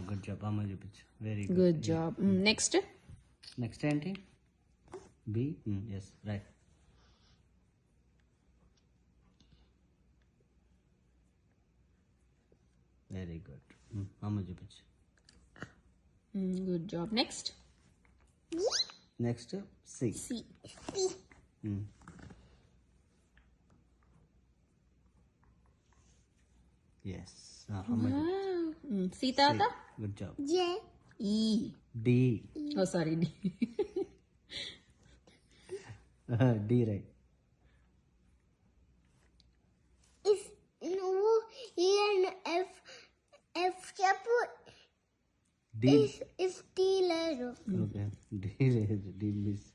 Good job. అమ్మ చూపించు. Very good. Good job. Next next ఏంటి? B. Yes, right. Very good. అమ్మ చూపించు. Good job. Next next C. Yes, అమ్మ C తర్వాత గుడ్ జాబ్. ఈ D. Oh sorry D. D right. నువ్వు F చెప్పు. డి. ఇఫ్ టీ లేదు. ఓకే, డి లేదు. డి